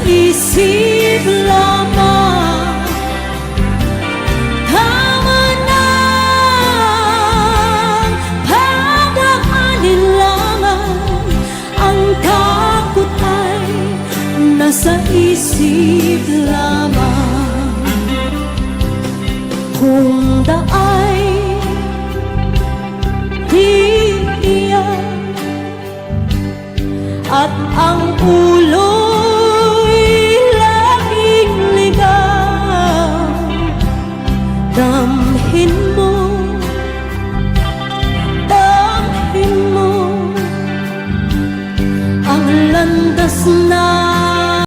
isip lamang. Tama na, pagdaanin lamang. Ang takot ay nasa isip lamang. Kung daay iiyak at ang ulo